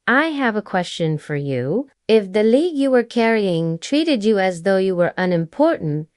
I have a question for you. If the league you were carrying treated you as though you were unimportant,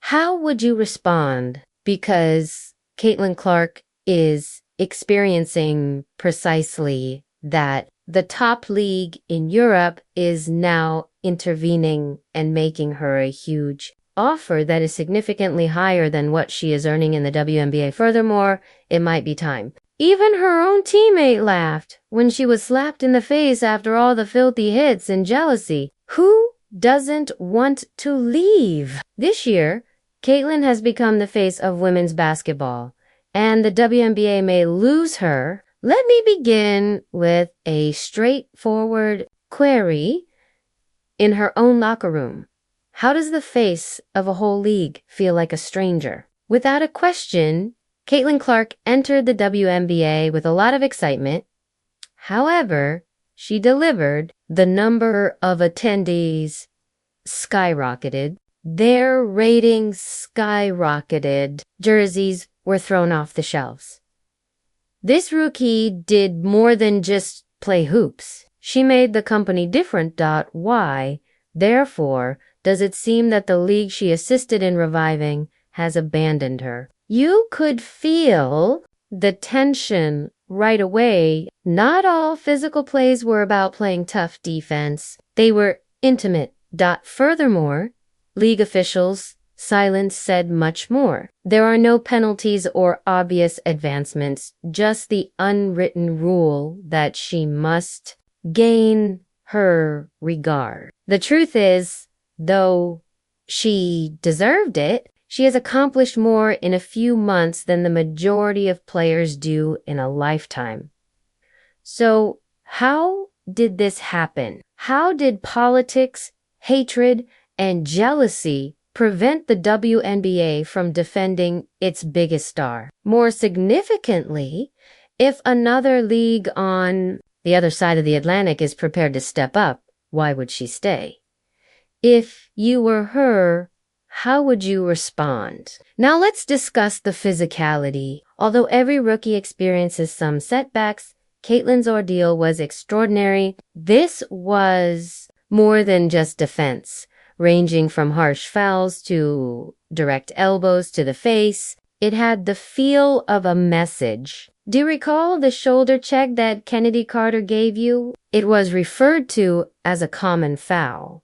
how would you respond? Because Caitlin Clark is experiencing precisely that. The top league in Europe is now intervening and making her a huge offer that is significantly higher than what she is earning in the WNBA. Furthermore, it might be time. Even her own teammate laughed when she was slapped in the face after all the filthy hits and jealousy. Who doesn't want to leave? This year, Caitlin has become the face of women's basketball, and the WNBA may lose her. Let me begin with a straightforward query in her own locker room. How does the face of a whole league feel like a stranger? Without a question, Caitlin Clark entered the WNBA with a lot of excitement. However, she delivered. The number of attendees skyrocketed. Their ratings skyrocketed. Jerseys were thrown off the shelves. This rookie did more than just play hoops. She made the company different. Why, therefore, does it seem that the league she assisted in reviving has abandoned her? You could feel the tension right away. Not all physical plays were about playing tough defense. They were intimate. Furthermore, league officials' silence said much more. There are no penalties or obvious advancements, just the unwritten rule that she must gain her regard. The truth is, though she deserved it, she has accomplished more in a few months than the majority of players do in a lifetime. So, how did this happen? How did politics, hatred, and jealousy prevent the WNBA from defending its biggest star? More significantly, if another league on the other side of the Atlantic is prepared to step up, why would she stay? If you were her, how would you respond? Now let's discuss the physicality. Although every rookie experiences some setbacks, Caitlin's ordeal was extraordinary. This was more than just defense, ranging from harsh fouls to direct elbows to the face. It had the feel of a message. Do you recall the shoulder check that Kennedy Carter gave you? It was referred to as a common foul.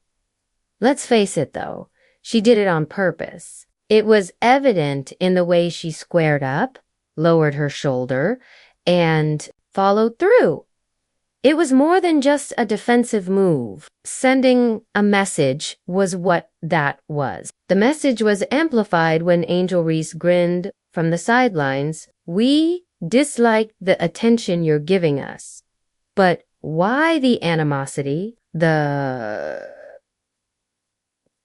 Let's face it though, she did it on purpose. It was evident in the way she squared up, lowered her shoulder, and followed through. It was more than just a defensive move. Sending a message was what that was. The message was amplified when Angel Reese grinned from the sidelines. We dislike the attention you're giving us. But why the animosity? The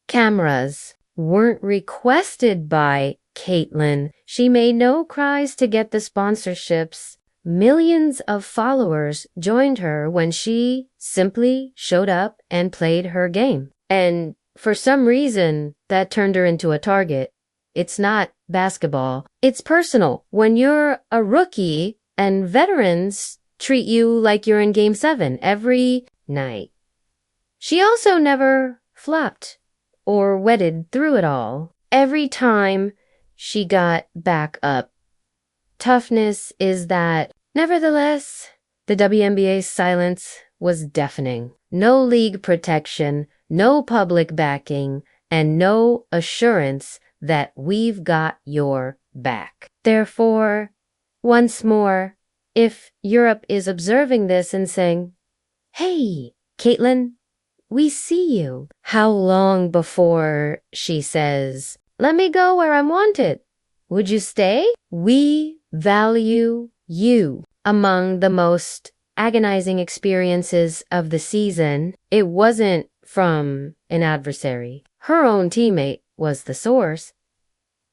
cameras weren't requested by Caitlin. She made no cries to get the sponsorships. Millions of followers joined her when she simply showed up and played her game. And for some reason, that turned her into a target. It's not basketball. It's personal. When you're a rookie and veterans treat you like you're in Game 7 every night. She also never flopped or wetted through it all. Every time she got back up. Toughness is that. Nevertheless, the WNBA's silence was deafening. No league protection, no public backing, and no assurance that we've got your back. Therefore, once more, if Europe is observing this and saying, "Hey, Caitlin, we see you," how long before she says, "Let me go where I'm wanted"? Would you stay? We value you. Among the most agonizing experiences of the season, it wasn't from an adversary. Her own teammate was the source.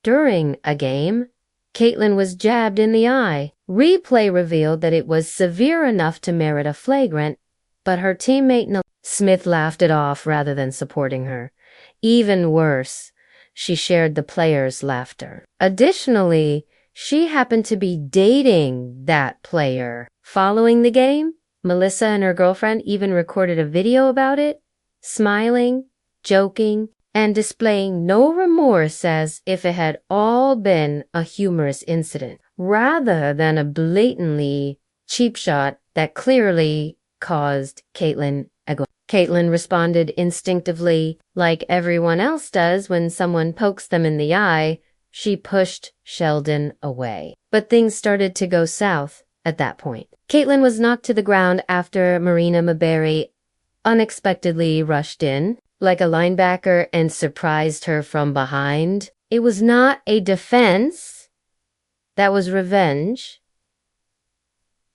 During a game, Caitlin was jabbed in the eye. Replay revealed that it was severe enough to merit a flagrant, but her teammate Smith laughed it off rather than supporting her. Even worse, she shared the players' laughter. Additionally, she happened to be dating that player. Following the game, Melissa and her girlfriend even recorded a video about it, smiling, joking, and displaying no remorse as if it had all been a humorous incident, rather than a blatantly cheap shot that clearly caused Caitlin agony. Caitlin responded instinctively, like everyone else does when someone pokes them in the eye. She pushed Sheldon away. But things started to go south at that point. Caitlin was knocked to the ground after Marina Maberry unexpectedly rushed in like a linebacker and surprised her from behind. It was not a defense. That was revenge.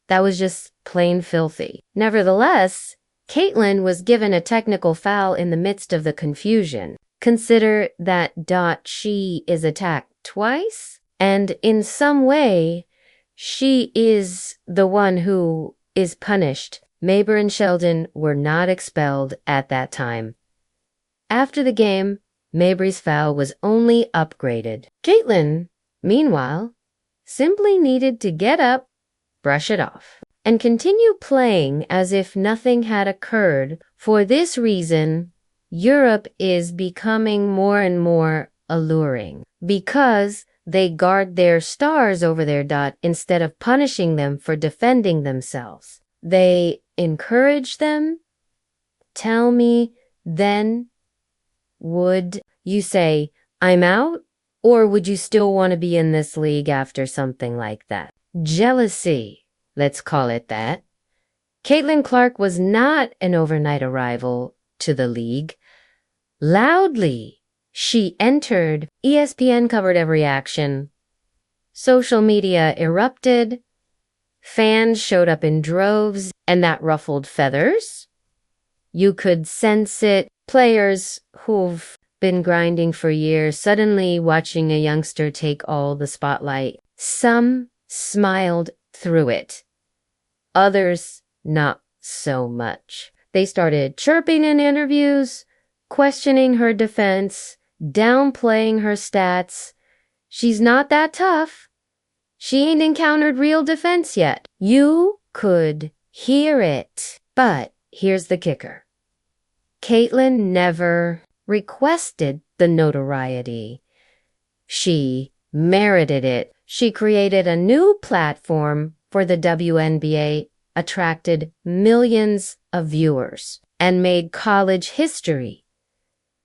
That was just plain filthy. Nevertheless, Caitlin was given a technical foul in the midst of the confusion. Consider that she is attacked twice, and in some way, she is the one who is punished. Maber and Sheldon were not expelled at that time. After the game, Maber's foul was only upgraded. Caitlin, meanwhile, simply needed to get up, brush it off, and continue playing as if nothing had occurred. For this reason, Europe is becoming more and more alluring because they guard their stars over their dot instead of punishing them for defending themselves. They encourage them. Tell me, then, would you say, I'm out? Or would you still want to be in this league after something like that? Jealousy, let's call it that. Caitlin Clark was not an overnight arrival to the league. Loudly, she entered. ESPN covered every action. Social media erupted. Fans showed up in droves, and that ruffled feathers. You could sense it. Players who've been grinding for years suddenly watching a youngster take all the spotlight. Some smiled through it. Others not so much. They started chirping in interviews, questioning her defense, downplaying her stats. She's not that tough. She ain't encountered real defense yet. You could hear it. But here's the kicker. Caitlin never requested the notoriety. She merited it. She created a new platform for the WNBA, attracted millions of viewers, and made college history.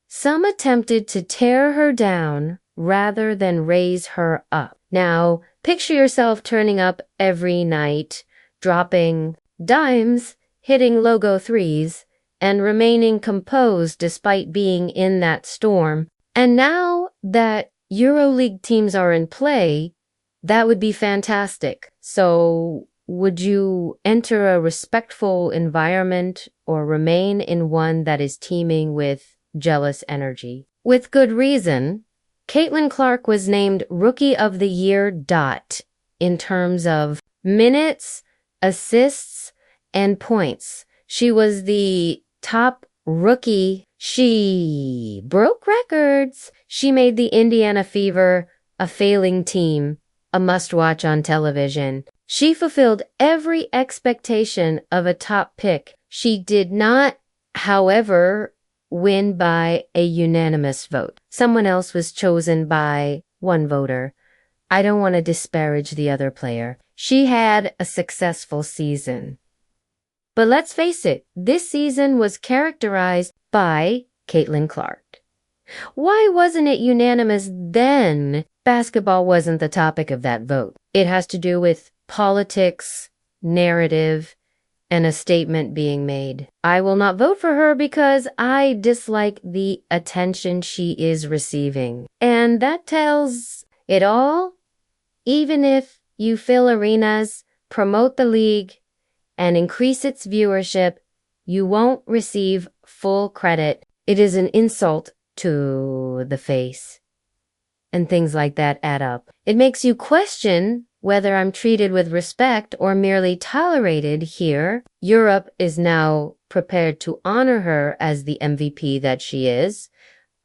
Some attempted to tear her down rather than raise her up. Now, picture yourself turning up every night, dropping dimes, hitting logo threes, and remaining composed despite being in that storm. And now that EuroLeague teams are in play, that would be fantastic. So, would you enter a respectful environment or remain in one that is teeming with jealous energy? With good reason. Caitlin Clark was named Rookie of the Year in terms of minutes, assists, and points. She was the top rookie. She broke records. She made the Indiana Fever, a failing team, a must-watch on television. She fulfilled every expectation of a top pick. She did not, however, win by a unanimous vote. Someone else was chosen by one voter. I don't want to disparage the other player. She had a successful season. But let's face it, this season was characterized by Caitlin Clark. Why wasn't it unanimous then? Basketball wasn't the topic of that vote. It has to do with politics, narrative, and a statement being made. I will not vote for her because I dislike the attention she is receiving. And that tells it all. Even if you fill arenas, promote the league, and increase its viewership, you won't receive full credit. It is an insult to the face. And things like that add up. It makes you question whether I'm treated with respect or merely tolerated here. Europe is now prepared to honor her as the MVP that she is.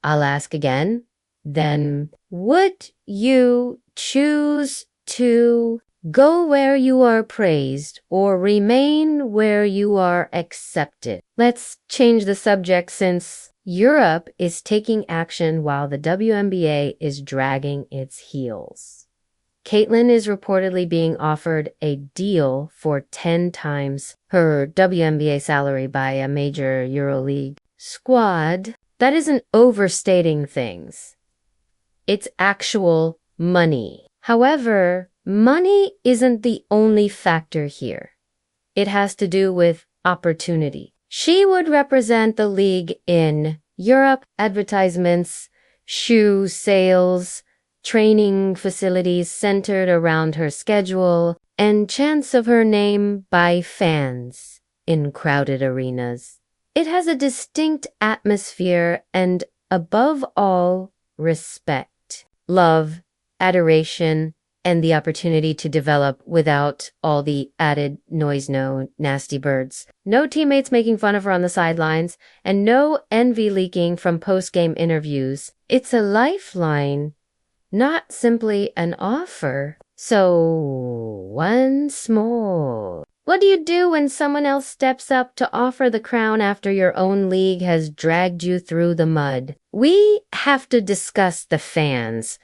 I'll ask again. Then, would you choose to Go where you are praised or remain where you are accepted. Let's change the subject since Europe is taking action while the WNBA is dragging its heels. Caitlin is reportedly being offered a deal for 10 times her WNBA salary by a major EuroLeague squad. That isn't overstating things. It's actual money. However, money isn't the only factor here. It has to do with opportunity. She would represent the league in Europe, advertisements, shoe sales, training facilities centered around her schedule, and chants of her name by fans in crowded arenas. It has a distinct atmosphere and, above all, respect, love, adoration, and the opportunity to develop without all the added noise, no nasty birds. No teammates making fun of her on the sidelines, and no envy leaking from post-game interviews. It's a lifeline, not simply an offer. So, once more, what do you do when someone else steps up to offer the crown after your own league has dragged you through the mud? We have to discuss the fans.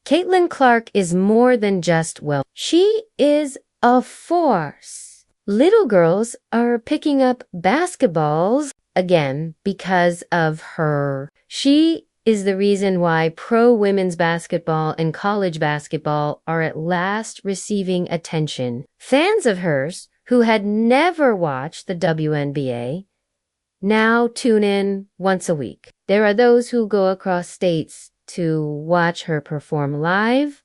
Caitlin Clark is more than just, well, she is a force. Little girls are picking up basketballs again because of her. She is the reason why pro women's basketball and college basketball are at last receiving attention. Fans of hers who had never watched the WNBA now tune in once a week. There are those who go across states to watch her perform live.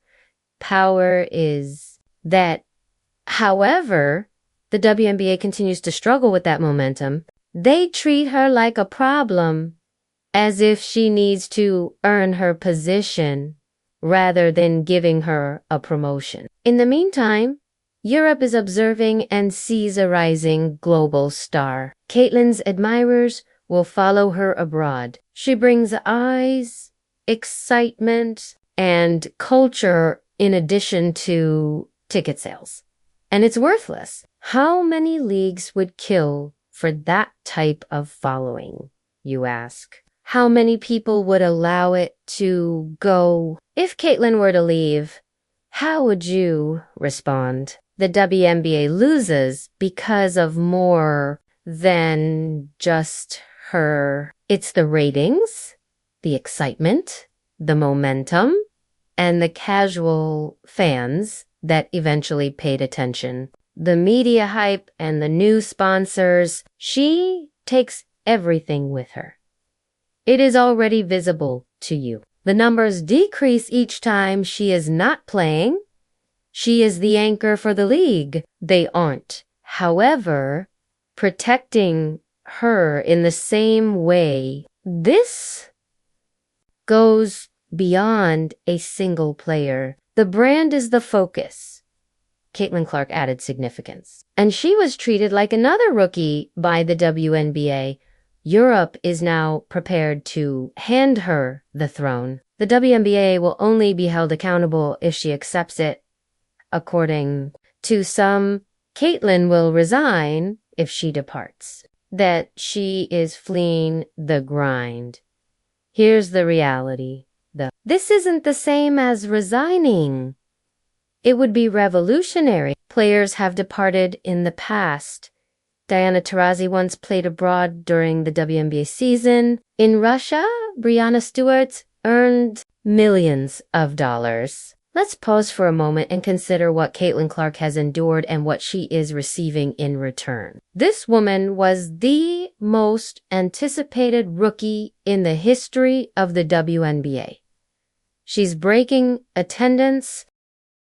Power is that. However, the WNBA continues to struggle with that momentum. They treat her like a problem, as if she needs to earn her position rather than giving her a promotion. In the meantime, Europe is observing and sees a rising global star. Caitlin's admirers will follow her abroad. She brings eyes, excitement, and culture in addition to ticket sales. And it's worthless. How many leagues would kill for that type of following, you ask? How many people would allow it to go? If Caitlin were to leave, how would you respond? The WNBA loses because of more than just her. It's the ratings, the excitement, the momentum, and the casual fans that eventually paid attention. The media hype and the new sponsors, she takes everything with her. It is already visible to you. The numbers decrease each time she is not playing. She is the anchor for the league. They aren't. However, protecting her in the same way, this goes beyond a single player. The brand is the focus. Caitlin Clark added significance. And she was treated like another rookie by the WNBA. Europe is now prepared to hand her the throne. The WNBA will only be held accountable if she accepts it. According to some, Caitlin will resign if she departs. That she is fleeing the grind. Here's the reality, though. This isn't the same as resigning. It would be revolutionary. Players have departed in the past. Diana Taurasi once played abroad during the WNBA season. In Russia, Breanna Stewart earned millions of dollars. Let's pause for a moment and consider what Caitlin Clark has endured and what she is receiving in return. This woman was the most anticipated rookie in the history of the WNBA. She's breaking attendance